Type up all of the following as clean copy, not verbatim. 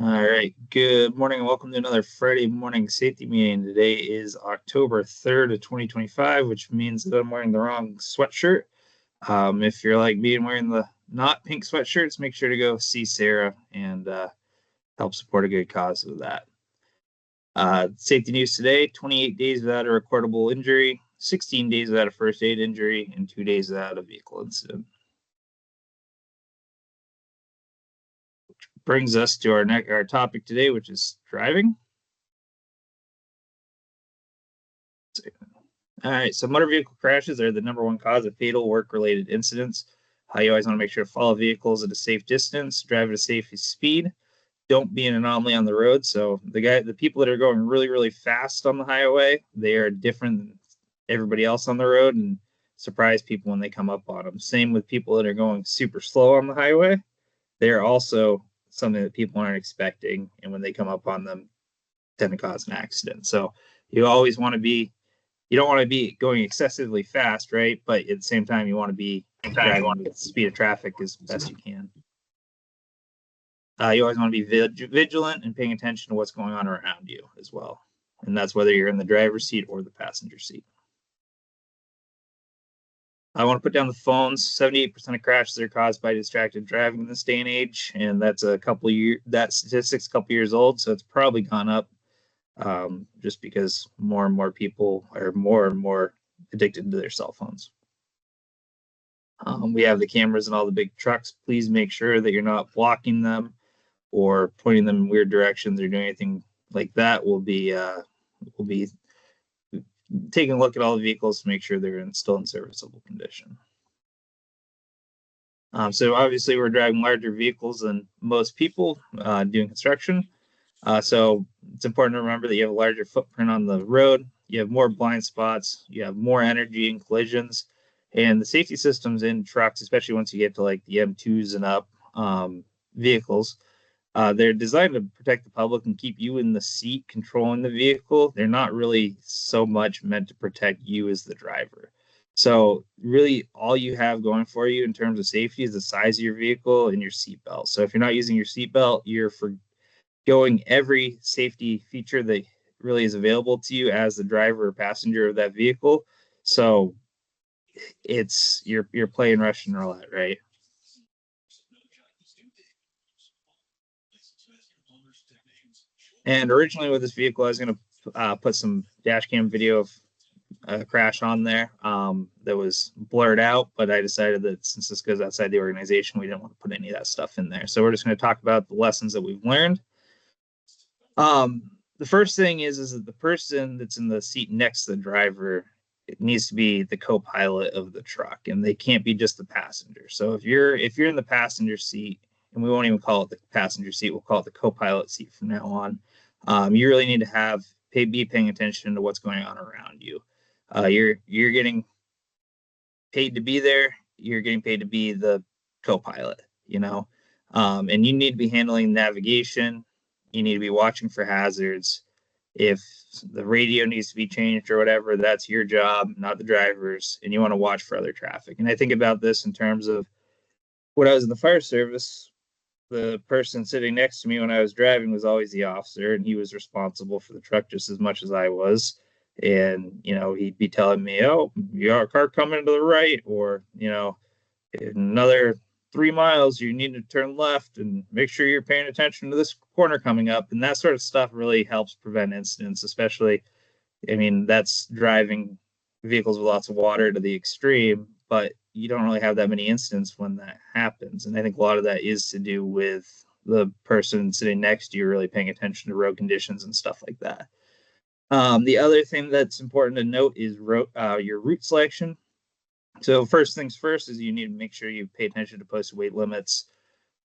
All right. Good morning and welcome to another Friday morning safety meeting. Today is October 3rd of 2025, which means that I'm wearing the wrong sweatshirt. If you're like me and wearing the not pink sweatshirts, make sure to go see Sarah and help support a good cause with that. Safety news today: 28 days without a recordable injury, 16 days without a first aid injury, and 2 days without a vehicle incident. Brings us to our topic today, which is driving. All right, so motor vehicle crashes are the number one cause of fatal work-related incidents. You always want to make sure to follow vehicles at a safe distance, drive at a safe speed. Don't be an anomaly on the road. So the people that are going really, really fast on the highway, they are different than everybody else on the road and surprise people when they come up on them. Same with people that are going super slow on the highway. They're also something that people aren't expecting, and when they come up on them, tend to cause an accident. So you always want to be you don't want to be going excessively fast, right? But at the same time, you want to be driving with the speed of traffic as best you can. You always want to be vigilant and paying attention to what's going on around you as well. And that's whether you're in the driver's seat or the passenger seat. I want to put down the phones. 78% of crashes are caused by distracted driving in this day and age. And that's that statistic's a couple years old. So it's probably gone up just because more and more people are more and more addicted to their cell phones. We have the cameras in all the big trucks. Please make sure that you're not blocking them or pointing them in weird directions or doing anything like that. We'll be taking a look at all the vehicles to make sure they're still in serviceable condition. So obviously we're driving larger vehicles than most people doing construction. So it's important to remember that you have a larger footprint on the road. You have more blind spots. You have more energy in collisions. And the safety systems in trucks, especially once you get to like the M2s and up vehicles, they're designed to protect the public and keep you in the seat controlling the vehicle. They're not really so much meant to protect you as the driver. So really, all you have going for you in terms of safety is the size of your vehicle and your seatbelt. So if you're not using your seatbelt, you're going every safety feature that really is available to you as the driver or passenger of that vehicle. So you're playing Russian roulette, right? And originally with this vehicle, I was going to put some dash cam video of a crash on there that was blurred out, but I decided that since this goes outside the organization, we didn't want to put any of that stuff in there. So we're just going to talk about the lessons that we've learned. The first thing is that the person that's in the seat next to the driver, it needs to be the co-pilot of the truck, and they can't be just the passenger. So if you're in the passenger seat, and we won't even call it the passenger seat, we'll call it the co-pilot seat from now on. You really need to be paying attention to what's going on around you. You're getting paid to be there. You're getting paid to be the co-pilot, and you need to be handling navigation. You need to be watching for hazards. If the radio needs to be changed or whatever, that's your job, not the driver's, and you want to watch for other traffic. And I think about this in terms of when I was in the fire service, the person sitting next to me when I was driving was always the officer, and he was responsible for the truck just as much as I was. And he'd be telling me, "Oh, you got a car coming to the right," or in another 3 miles, you need to turn left and make sure you're paying attention to this corner coming up. And that sort of stuff really helps prevent incidents, especially, I mean, that's driving vehicles with lots of water to the extreme, but you don't really have that many incidents when that happens. And I think a lot of that is to do with the person sitting next to you really paying attention to road conditions and stuff like that. The other thing that's important to note is your route selection. So first things first is you need to make sure you pay attention to posted weight limits.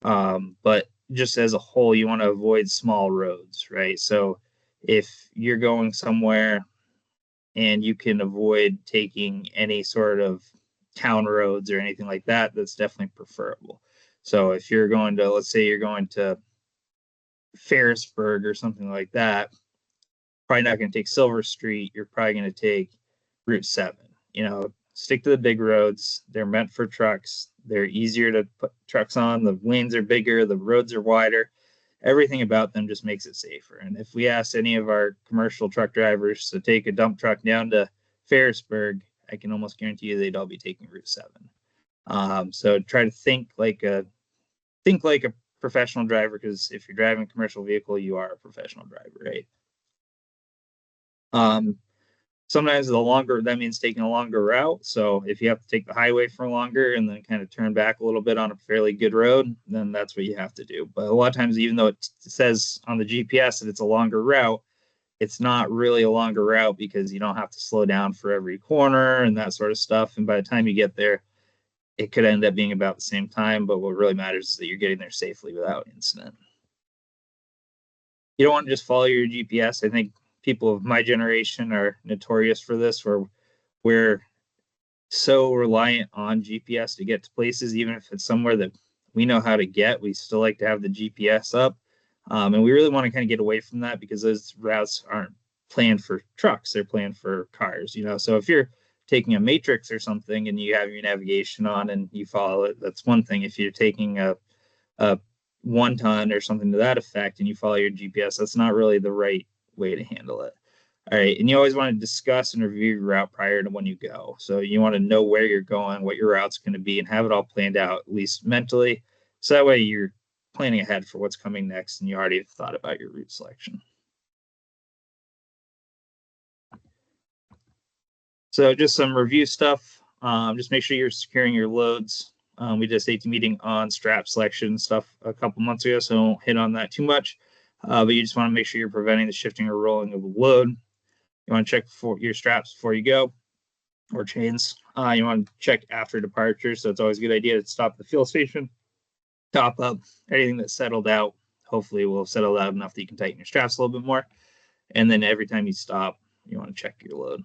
But just as a whole, you want to avoid small roads, right? So if you're going somewhere and you can avoid taking any sort of town roads or anything like that, that's definitely preferable. So if you're going to, let's say you're going to Ferrisburg or something like that, probably not going to take Silver Street. You're probably going to take Route 7. Stick to the big roads. They're meant for trucks. They're easier to put trucks on. The lanes are bigger. The roads are wider. everything about them just makes it safer. And if we ask any of our commercial truck drivers to take a dump truck down to Ferrisburg, I can almost guarantee you they'd all be taking Route 7. So try to think like a professional driver, because if you're driving a commercial vehicle, you are a professional driver, right? Sometimes that means taking a longer route. So if you have to take the highway for longer and then kind of turn back a little bit on a fairly good road, then that's what you have to do. But a lot of times, even though it says on the GPS that it's a longer route, it's not really a longer route, because you don't have to slow down for every corner and that sort of stuff. And by the time you get there, it could end up being about the same time. But what really matters is that you're getting there safely without incident. You don't want to just follow your GPS. I think people of my generation are notorious for this, where we're so reliant on GPS to get to places, even if it's somewhere that we know how to get. We still like to have the GPS up. And we really want to kind of get away from that, because those routes aren't planned for trucks, they're planned for cars, So if you're taking a matrix or something and you have your navigation on and you follow it, that's one thing. If you're taking a 1 ton or something to that effect and you follow your GPS, that's not really the right way to handle it. All right. And you always want to discuss and review your route prior to when you go. So you want to know where you're going, what your route's going to be, and have it all planned out, at least mentally. So that way you're planning ahead for what's coming next and you already have thought about your route selection. So just some review stuff. Just make sure you're securing your loads. We did a safety meeting on strap selection stuff a couple months ago, so I won't hit on that too much. But you just want to make sure you're preventing the shifting or rolling of the load. You want to check for your straps before you go, or chains. You want to check after departure, so it's always a good idea to stop at the fuel station, top up. Anything that's settled out, hopefully will have settled out enough that you can tighten your straps a little bit more. And then every time you stop, you want to check your load.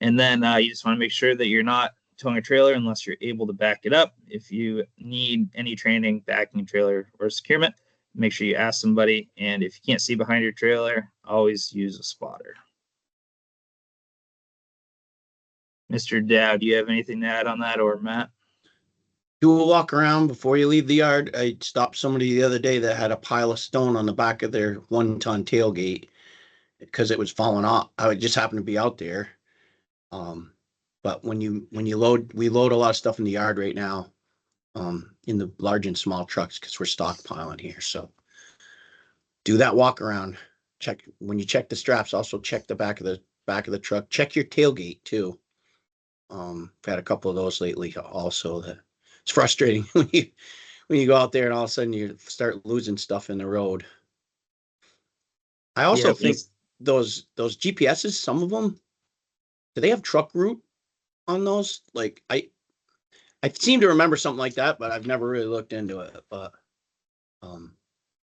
And then you just want to make sure that you're not towing a trailer unless you're able to back it up. If you need any training, backing a trailer or securement, make sure you ask somebody. And if you can't see behind your trailer, always use a spotter. Mr. Dow, do you have anything to add on that, or Matt? Do a walk around before you leave the yard. I stopped somebody the other day that had a pile of stone on the back of their 1-ton tailgate because it was falling off. I just happened to be out there. But when you load, we load a lot of stuff in the yard right now, in the large and small trucks, because we're stockpiling here. So do that walk around. Check when you check the straps. Also check the back of the truck. Check your tailgate too. I've had a couple of those lately. Also, that it's frustrating when you go out there and all of a sudden you start losing stuff in the road. I also think those GPSs, some of them, do they have truck route on those? Like I seem to remember something like that, but I've never really looked into it. But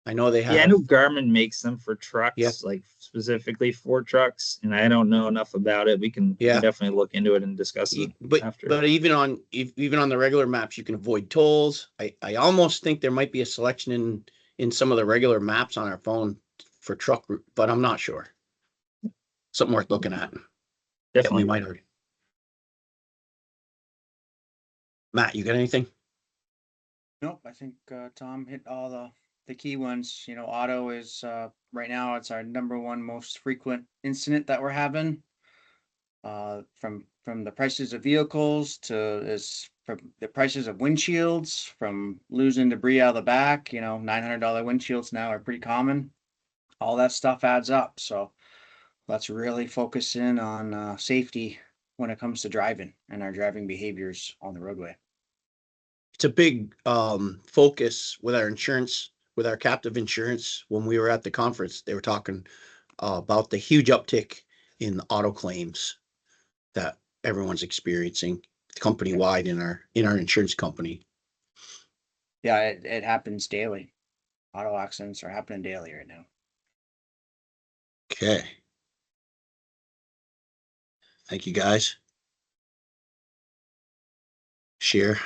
I know they have. Yeah, I know Garmin makes them for trucks, like specifically for trucks, and I don't know enough about it. We can definitely look into it and discuss it after. But even on the regular maps, you can avoid tolls. I almost think there might be a selection in some of the regular maps on our phone for truck route, but I'm not sure. Something worth looking at. Definitely. We might already. Matt, you got anything? Nope. I think Tom hit all the key ones. Auto is right now, it's our #1 most frequent incident that we're having. From the prices of vehicles from the prices of windshields, from losing debris out of the back. $900 windshields now are pretty common. All that stuff adds up. So let's really focus in on safety when it comes to driving and our driving behaviors on the roadway. It's a big focus with our insurance, with our captive insurance. When we were at the conference, they were talking about the huge uptick in auto claims that everyone's experiencing company-wide in our insurance company. Yeah, it happens daily. Auto accidents are happening daily right now. Okay. Thank you, guys. Share.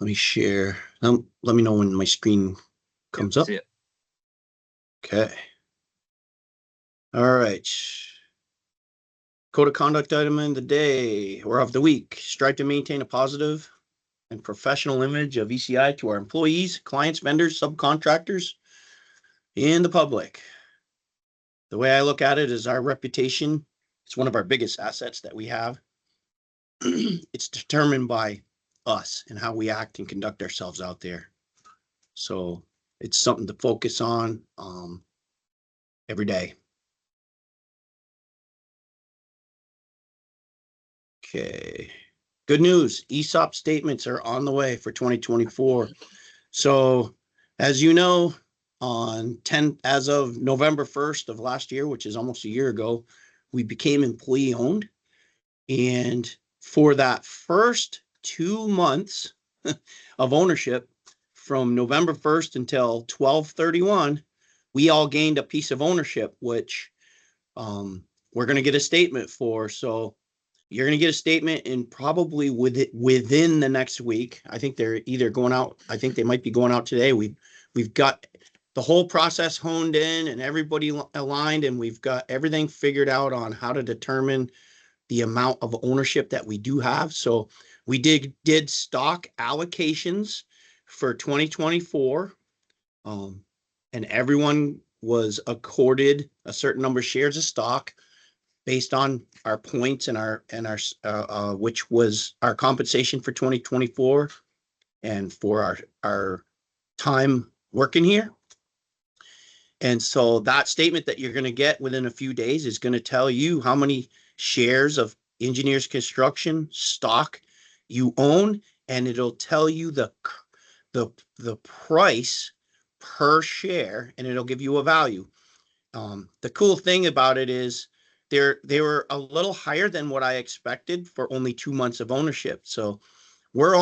Let me share. Let me know when my screen comes up. Okay. All right. Code of conduct item in the day or of the week. Strive to maintain a positive and professional image of ECI to our employees, clients, vendors, subcontractors, in the public. The way I look at it is our reputation. It's one of our biggest assets that we have. It's determined by us and how we act and conduct ourselves out there. So it's something to focus on every day. Okay. Good news. ESOP statements are on the way for 2024. So as you know, as of November 1st of last year, which is almost a year ago, we became employee owned. And for that first 2 months of ownership, from November 1st until 12/31, we all gained a piece of ownership, which we're going to get a statement for. So you're going to get a statement in probably within the next week. I think they're either going out. I think they might be going out today. We've got the whole process honed in and everybody aligned, and we've got everything figured out on how to determine the amount of ownership that we do have. So we did stock allocations for 2024, and everyone was accorded a certain number of shares of stock based on our points and our which was our compensation for 2024 and for our time working here. And so that statement that you're going to get within a few days is going to tell you how many shares of Engineers Construction stock you own, and it'll tell you the price per share, and it'll give you a value. The cool thing about it is they were a little higher than what I expected for only 2 months of ownership. So we're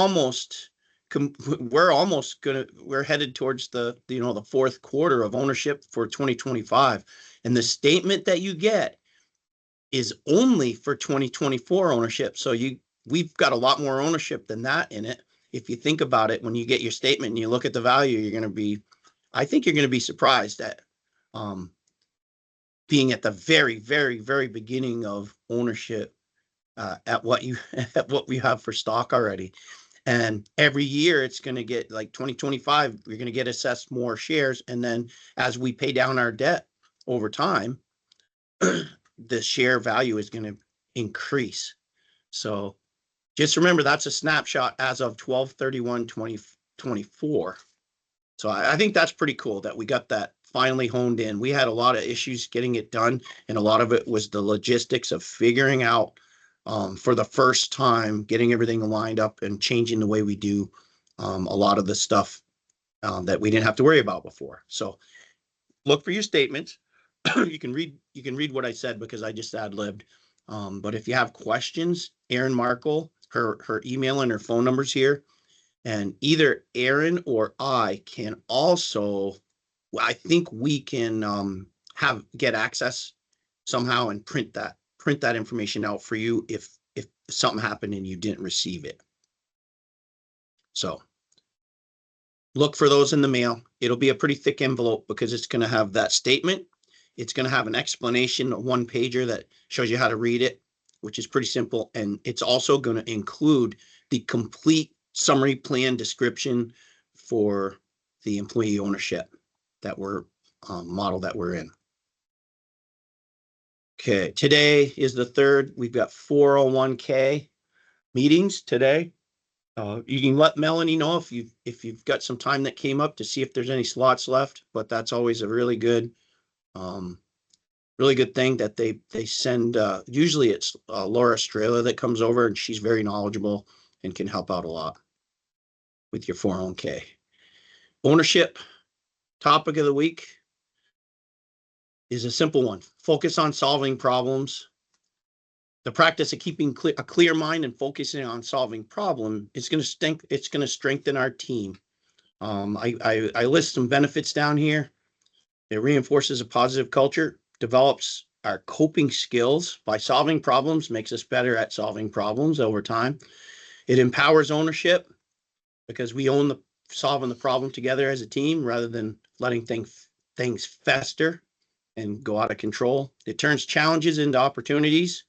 headed towards the fourth quarter of ownership for 2025. And the statement that you get is only for 2024 ownership. So we've got a lot more ownership than that in it. If you think about it, when you get your statement and you look at the value, I think you're going to be surprised at being at the very, very, very beginning of ownership at what we have for stock already. And every year it's going to get, like 2025, you're going to get assessed more shares. And then as we pay down our debt over time, the share value is going to increase. So just remember, that's a snapshot as of 12/31/2024. So I think that's pretty cool that we got that finally honed in. We had a lot of issues getting it done, and a lot of it was the logistics of figuring out for the first time, getting everything lined up and changing the way we do a lot of the stuff that we didn't have to worry about before. So look for your statements. You can read what I said because I just ad-libbed. But if you have questions, Erin Markle, her email and her phone number's here. And either Erin or I can also, I think we can get access somehow and print that information out for you if something happened and you didn't receive it. So look for those in the mail. It'll be a pretty thick envelope because it's going to have that statement. It's going to have an explanation, a one-pager that shows you how to read it, which is pretty simple. And it's also going to include the complete summary plan description for the employee ownership that we're model that we're in. Okay, today is the 3rd. We've got 401k meetings today. You can let Melanie know if you've got some time that came up to see if there's any slots left, but that's always a really good thing that they send. Usually it's Laura Estrella that comes over, and she's very knowledgeable and can help out a lot with your 401k. Ownership topic of the week is a simple one. Focus on solving problems. The practice of keeping a clear mind and focusing on solving problem is going to strengthen our team. I list some benefits down here. It reinforces a positive culture, develops our coping skills by solving problems, makes us better at solving problems over time. It empowers ownership because we own solving the problem together as a team rather than letting things fester and go out of control. It turns challenges into opportunities.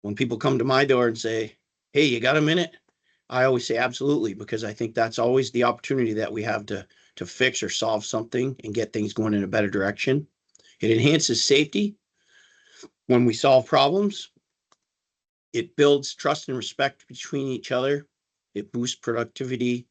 When people come to my door and say, "Hey, you got a minute?" I always say absolutely, because I think that's always the opportunity that we have to to fix or solve something and get things going in a better direction. It enhances safety when we solve problems. It builds trust and respect between each other. It boosts productivity,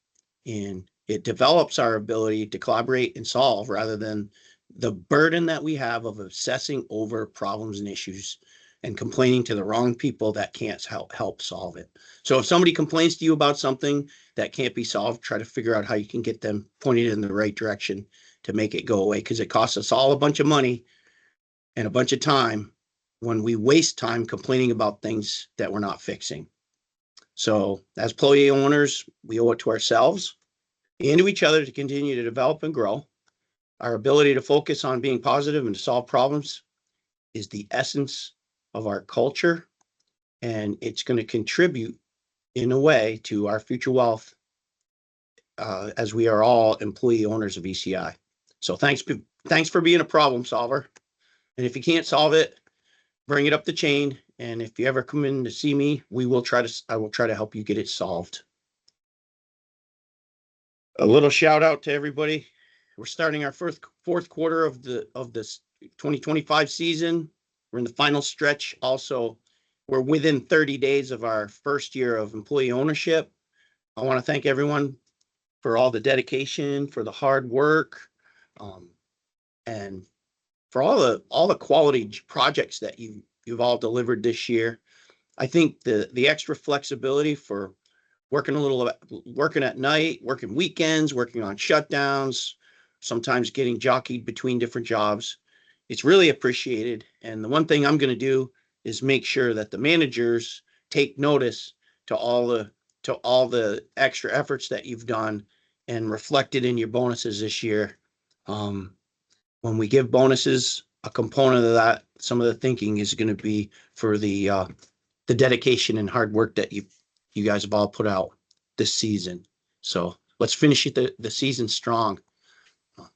and it develops our ability to collaborate and solve rather than the burden that we have of obsessing over problems and issues and complaining to the wrong people that can't help solve it. So if somebody complains to you about something that can't be solved, try to figure out how you can get them pointed in the right direction to make it go away, because it costs us all a bunch of money and a bunch of time when we waste time complaining about things that we're not fixing. So as employee owners, we owe it to ourselves and to each other to continue to develop and grow. Our ability to focus on being positive and to solve problems is the essence of our culture, and it's going to contribute in a way to our future wealth as we are all employee owners of ECI. So thanks for being a problem solver. And if you can't solve it, bring it up the chain. And if you ever come in to see me, I will try to help you get it solved. A little shout out to everybody. We're starting our fourth quarter of this 2025 season. We're in the final stretch. Also, we're within 30 days of our first year of employee ownership. I want to thank everyone for all the dedication, for the hard work, and for all the quality projects that you've all delivered this year. I think the extra flexibility for working at night, working weekends, working on shutdowns, sometimes getting jockeyed between different jobs, it's really appreciated. And the one thing I'm going to do is make sure that the managers take notice to all the extra efforts that you've done and reflect it in your bonuses this year. When we give bonuses, a component of that, some of the thinking is going to be for the dedication and hard work that you guys have all put out this season. So let's finish the season strong.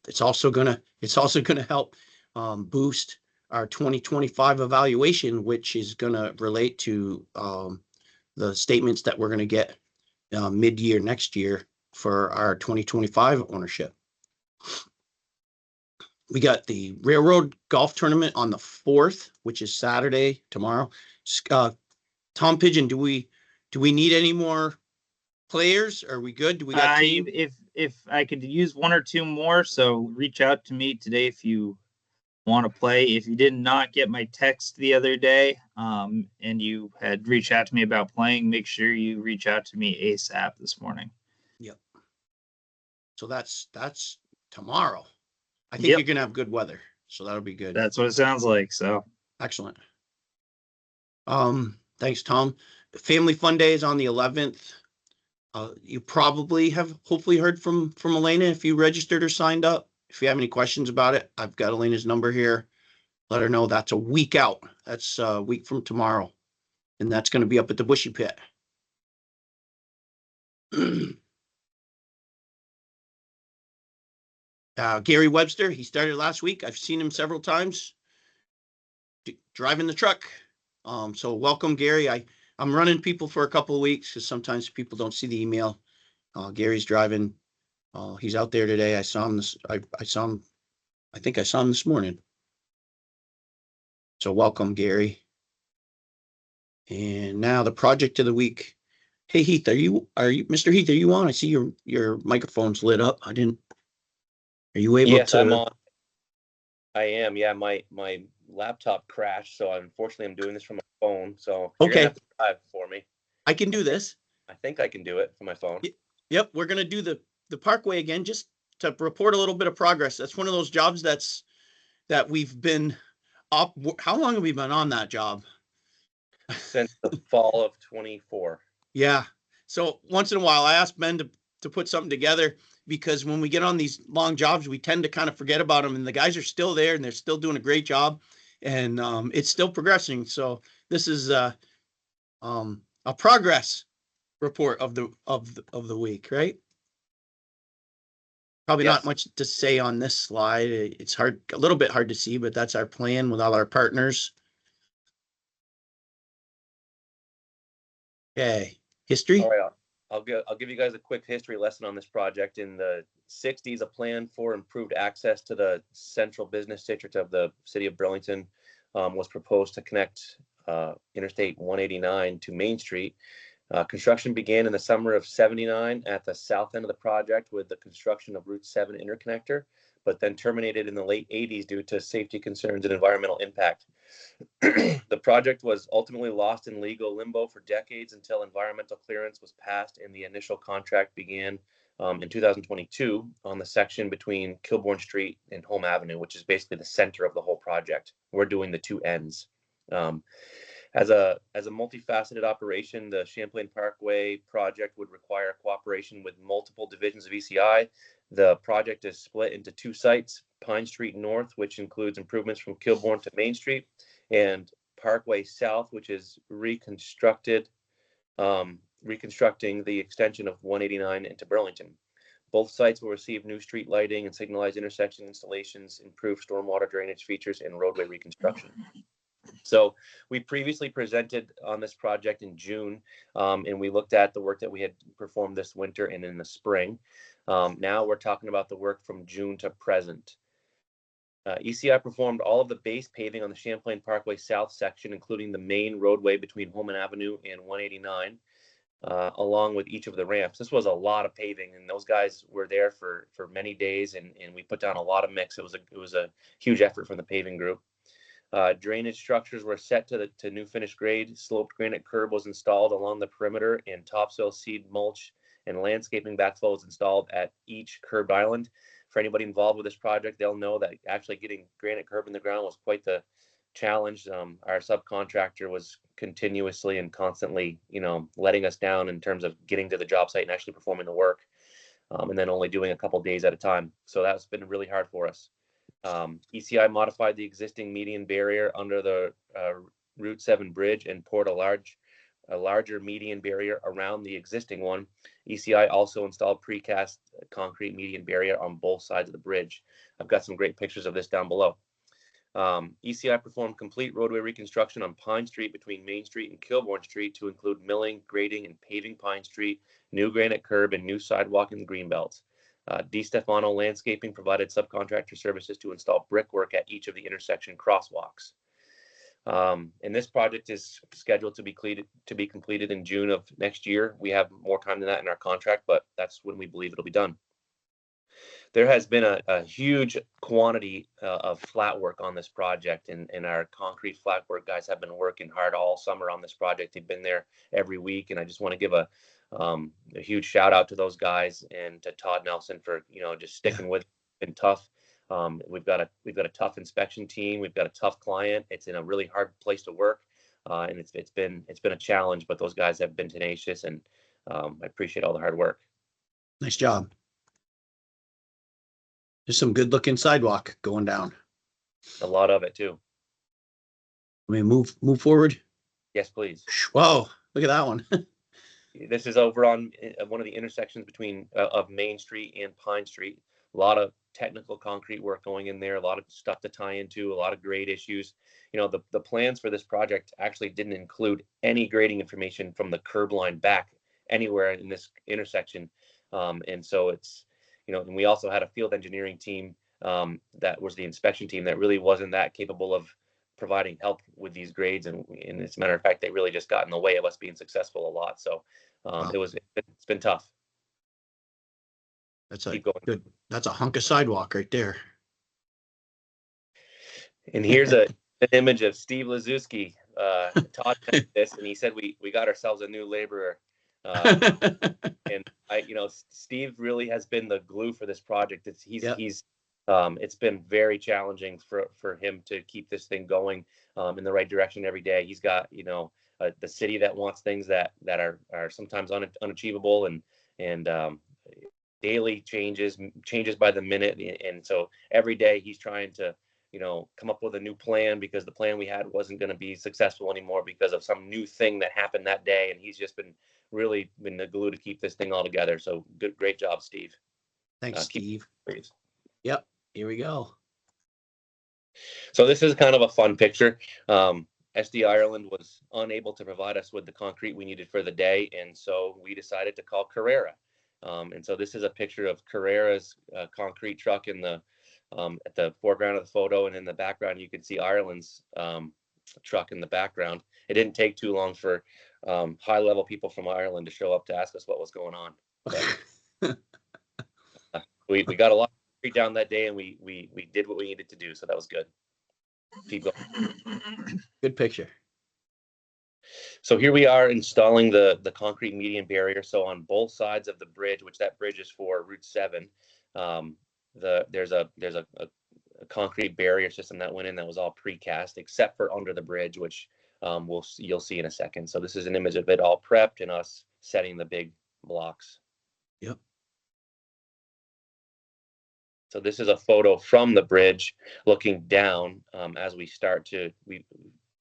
It's also gonna help boost our 2025 evaluation, which is gonna relate to the statements that we're gonna get mid-year next year for our 2025 ownership. We got the Railroad Golf Tournament on the 4th, which is Saturday, tomorrow. Tom Pigeon, do we need any more players? Are we good? Do we got team? If I could use one or two more, so reach out to me today if you want to play. If you did not get my text the other day, and you had reached out to me about playing, make sure you reach out to me ASAP this morning. Yep. So that's tomorrow. I think Yep. you're gonna have good weather, so that'll be good. That's what it sounds like. So excellent. Thanks, Tom. Family Fun Day is on the 11th. You probably have hopefully heard from Elena if you registered or signed up. If you have any questions about it, I've got Elena's number here. Let her know that's a week out. That's a week from tomorrow. And that's going to be up at the Bushy Pit. Gary Webster, he started last week. I've seen him several times driving the truck. So welcome, Gary. I'm running people for a couple of weeks because sometimes people don't see the email. Gary's driving. He's out there today. I saw him I think I saw him this morning. So welcome, Gary. And now the project of the week. Hey, Heath, are you Mr. Heath, are you on? I see your microphone's lit up. Are you able to? Yes, I'm on. I am. Yeah, my laptop crashed, so unfortunately I'm doing this from my phone. So you're gonna have to drive for me. I can do this. I think I can do it from my phone. Yep, we're gonna do the Parkway again, just to report a little bit of progress. That's one of those jobs that we've been up. How long have we been on that job? Since the fall of 24. Yeah. So once in a while, I ask Ben to put something together, because when we get on these long jobs, we tend to kind of forget about them, and the guys are still there and they're still doing a great job, and it's still progressing. So this is a progress report of the week, right? Probably Yes. not much to say on this slide. It's a little bit hard to see, but that's our plan with all our partners. Okay, history. All right, I'll give you guys a quick history lesson on this project. In the 60s, a plan for improved access to the central business district of the city of Burlington was proposed to connect Interstate 189 to Main Street. Construction began in the summer of '79 at the south end of the project with the construction of Route 7 interconnector, but then terminated in the late '80s due to safety concerns and environmental impact. The project was ultimately lost in legal limbo for decades until environmental clearance was passed and the initial contract began in 2022 on the section between Kilbourne Street and Home Avenue, which is basically the center of the whole project. We're doing the two ends. As a multifaceted operation, the Champlain Parkway project would require cooperation with multiple divisions of ECI. The project is split into two sites, Pine Street North, which includes improvements from Kilbourne to Main Street, and Parkway South, which is reconstructing the extension of 189 into Burlington. Both sites will receive new street lighting and signalized intersection installations, improved stormwater drainage features, and roadway reconstruction. So we previously presented on this project in June, and we looked at the work that we had performed this winter and in the spring. Now we're talking about the work from June to present. ECI performed all of the base paving on the Champlain Parkway South section, including the main roadway between Holman Avenue and 189, along with each of the ramps. This was a lot of paving, and those guys were there for many days, and we put down a lot of mix. It was a huge effort from the paving group. Drainage structures were set to new finished grade. Sloped granite curb was installed along the perimeter, and topsoil, seed, mulch, and landscaping backflow was installed at each curbed island. For anybody involved with this project, they'll know that actually getting granite curb in the ground was quite the challenge. Our subcontractor was continuously and constantly, letting us down in terms of getting to the job site and actually performing the work, and then only doing a couple days at a time. So that's been really hard for us. ECI modified the existing median barrier under the Route 7 bridge and poured a larger median barrier around the existing one. ECI also installed precast concrete median barrier on both sides of the bridge. I've got some great pictures of this down below. ECI performed complete roadway reconstruction on Pine Street between Main Street and Kilbourne Street to include milling, grading, and paving Pine Street, new granite curb, and new sidewalk in the greenbelt. DiStefano Landscaping provided subcontractor services to install brickwork at each of the intersection crosswalks. And this project is scheduled to be completed in June of next year. We have more time than that in our contract, but that's when we believe it'll be done. There has been a huge quantity of flat work on this project, and our concrete flat work guys have been working hard all summer on this project. They've been there every week, and I just want to give a huge shout out to those guys and to Todd Nelson for just sticking with it. It's been tough. We've got a tough inspection team. We've got a tough client. It's in a really hard place to work, and it's been a challenge. But those guys have been tenacious, and I appreciate all the hard work. Nice job. There's some good looking sidewalk going down. A lot of it too. We move forward. Yes, please. Whoa! Look at that one. This is over on one of the intersections between of Main Street and Pine Street. A lot of technical concrete work going in there, a lot of stuff to tie into, a lot of grade issues. The plans for this project actually didn't include any grading information from the curb line back anywhere in this intersection. And so it's, and we also had a field engineering team that was the inspection team that really wasn't that capable of providing help with these grades. And as a matter of fact, they really just got in the way of us being successful a lot. So Wow. It's been tough. That's good. That's a hunk of sidewalk right there. And here's an image of Steve Lazuski. Todd mentioned this, and he said we got ourselves a new laborer. And Steve really has been the glue for this project. It's been very challenging for him to keep this thing going in the right direction every day. He's got the city that wants things that are sometimes unachievable, and daily changes by the minute, and so every day he's trying to come up with a new plan because the plan we had wasn't going to be successful anymore because of some new thing that happened that day, and he's just been the glue to keep this thing all together. So great job, Steve. Thanks, Steve. Please. Yep, here we go. So this is kind of a fun picture. SD Ireland was unable to provide us with the concrete we needed for the day, and so we decided to call Carrera. And so this is a picture of Carrera's concrete truck in the at the foreground of the photo, and in the background you can see Ireland's truck in the background. It didn't take too long for high-level people from Ireland to show up to ask us what was going on. But, we got a lot of concrete down that day, and we did what we needed to do, so that was good. Keep going. Good picture. So here we are installing the concrete median barrier. So on both sides of the bridge, which that bridge is for Route 7, there's a concrete barrier system that went in that was all precast, except for under the bridge, which you'll see in a second. So this is an image of it all prepped and us setting the big blocks. Yep. So this is a photo from the bridge looking down as we start to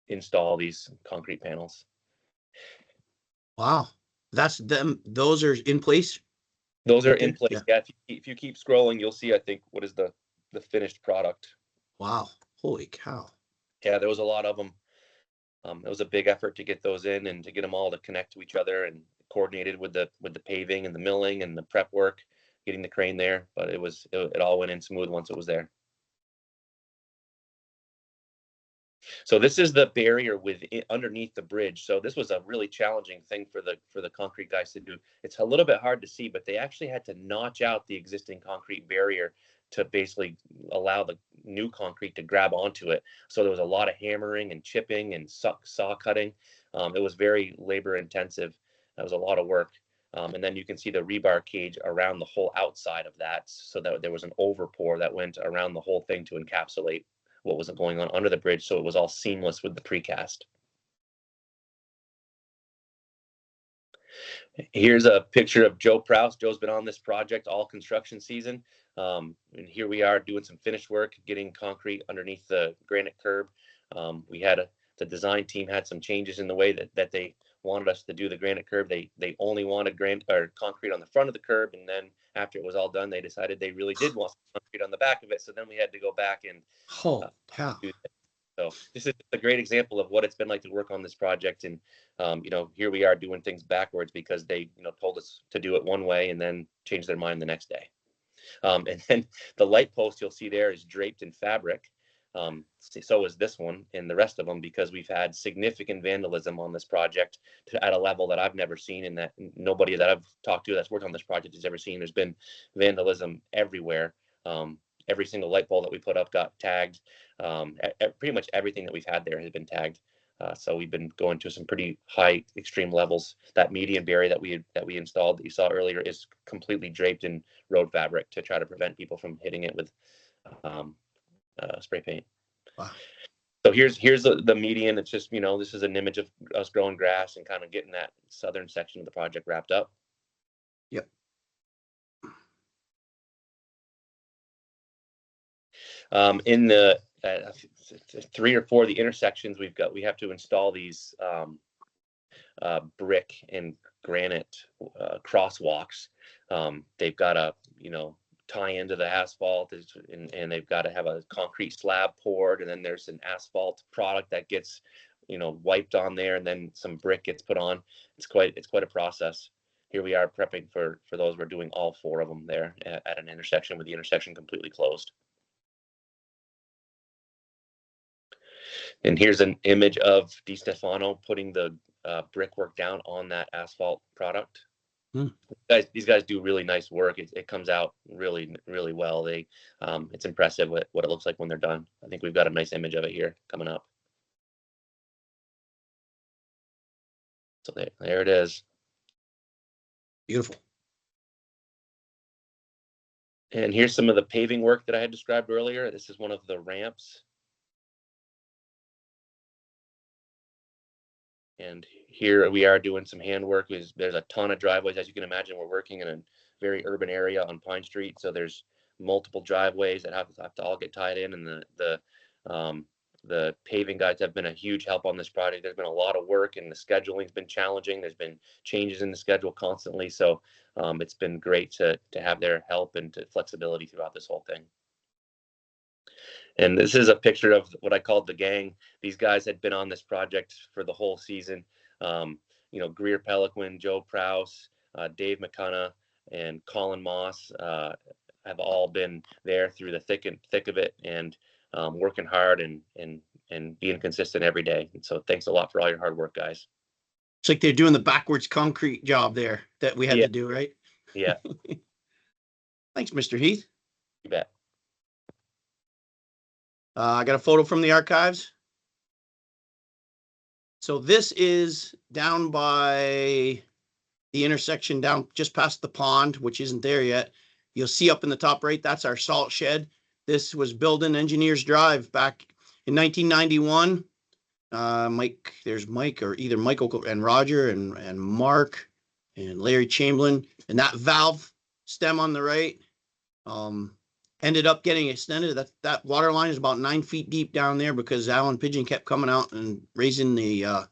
install these concrete panels. Wow. That's them. Those are in place. Those are Okay, in place. yeah. Yeah. If you keep scrolling, you'll see, I think, what is the finished product. Wow. Holy cow. Yeah, there was a lot of them. It was a big effort to get those in and to get them all to connect to each other, and coordinated with the paving and the milling and the prep work, getting the crane there. But it all went in smooth once it was there. So this is the barrier underneath the bridge. So this was a really challenging thing for the concrete guys to do. It's a little bit hard to see, but they actually had to notch out the existing concrete barrier to basically allow the new concrete to grab onto it. So there was a lot of hammering and chipping and saw cutting. It was very labor intensive. That was a lot of work. And then you can see the rebar cage around the whole outside of that, so that there was an overpour that went around the whole thing to encapsulate what was going on under the bridge, so it was all seamless with the precast. Here's a picture of Joe Prouse. Joe's been on this project all construction season. And here we are doing some finished work, getting concrete underneath the granite curb. The design team had some changes in the way that they wanted us to do the granite curb. They only wanted concrete on the front of the curb, and then after it was all done, they decided they really did want concrete on the back of it. So then we had to go back and cow. So this is a great example of what it's been like to work on this project. And, here we are doing things backwards because they, told us to do it one way and then changed their mind the next day. And then the light post you'll see there is draped in fabric. So is this one and the rest of them, because we've had significant vandalism on this project at a level that I've never seen, and that nobody that I've talked to that's worked on this project has ever seen. There's been vandalism everywhere. Every single light pole that we put up got tagged. Pretty much everything that we've had there has been tagged. So we've been going to some pretty high extreme levels. That median barrier that we installed that you saw earlier is completely draped in road fabric to try to prevent people from hitting it with spray paint. Wow. So here's the median. It's just, this is an image of us growing grass and kind of getting that southern section of the project wrapped up. Yep. In the 3 or 4 of the intersections we have to install these brick and granite crosswalks. They've got to tie into the asphalt, and they've got to have a concrete slab poured, and then there's an asphalt product that gets wiped on there, and then some brick gets put on. It's quite a process. Here we are prepping for those. We're doing all 4 of them there at an intersection with the intersection completely closed. And here's an image of DiStefano putting the brickwork down on that asphalt product. These guys do really nice work. It comes out really, really well. It's impressive what it looks like when they're done. I think we've got a nice image of it here coming up. So there it is. Beautiful. And here's some of the paving work that I had described earlier. This is one of the ramps. And here we are doing some handwork. There's a ton of driveways. As you can imagine, we're working in a very urban area on Pine Street. So there's multiple driveways that have to all get tied in. And the paving guys have been a huge help on this project. There's been a lot of work, and the scheduling's been challenging. There's been changes in the schedule constantly. So it's been great to have their help and flexibility throughout this whole thing. And this is a picture of what I called the gang. These guys had been on this project for the whole season. Greer Peliquin, Joe Prouse, Dave McCunna, and Colin Moss have all been there through the thick of it, and working hard and being consistent every day. And so thanks a lot for all your hard work, guys. It's like they're doing the backwards concrete job there that we had Yeah. to do, right? Yeah, Thanks, Mr. Heath. you bet. I got a photo from the archives. So this is down by the intersection down just past the pond, which isn't there yet. You'll see up in the top right, that's our salt shed. This was built in Engineers Drive back in 1991. There's Mike, or either Michael and Roger and Mark and Larry Chamberlain, and that valve stem on the right ended up getting extended. That water line is about 9 feet deep down there because Alan Pigeon kept coming out and raising the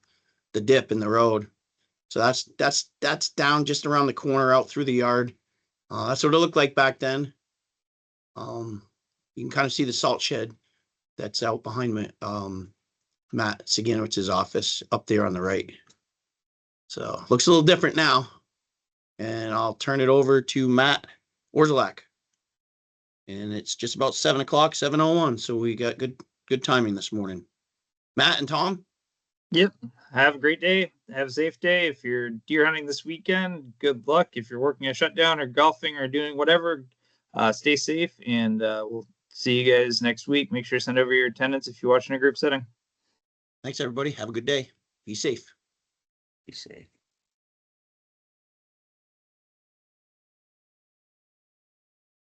dip in the road. So that's down just around the corner out through the yard. That's what it looked like back then. You can kind of see the salt shed that's out behind me, Matt Siganowicz's office up there on the right. So looks a little different now. And I'll turn it over to Matt Orzelak. And it's just about 7 o'clock, 7:01. So we got good timing this morning. Matt and Tom? Yep. Have a great day. Have a safe day. If you're deer hunting this weekend, good luck. If you're working a shutdown or golfing or doing whatever, stay safe. And we'll see you guys next week. Make sure to send over your attendance if you're watching a group setting. Thanks, everybody. Have a good day. Be safe. Be safe.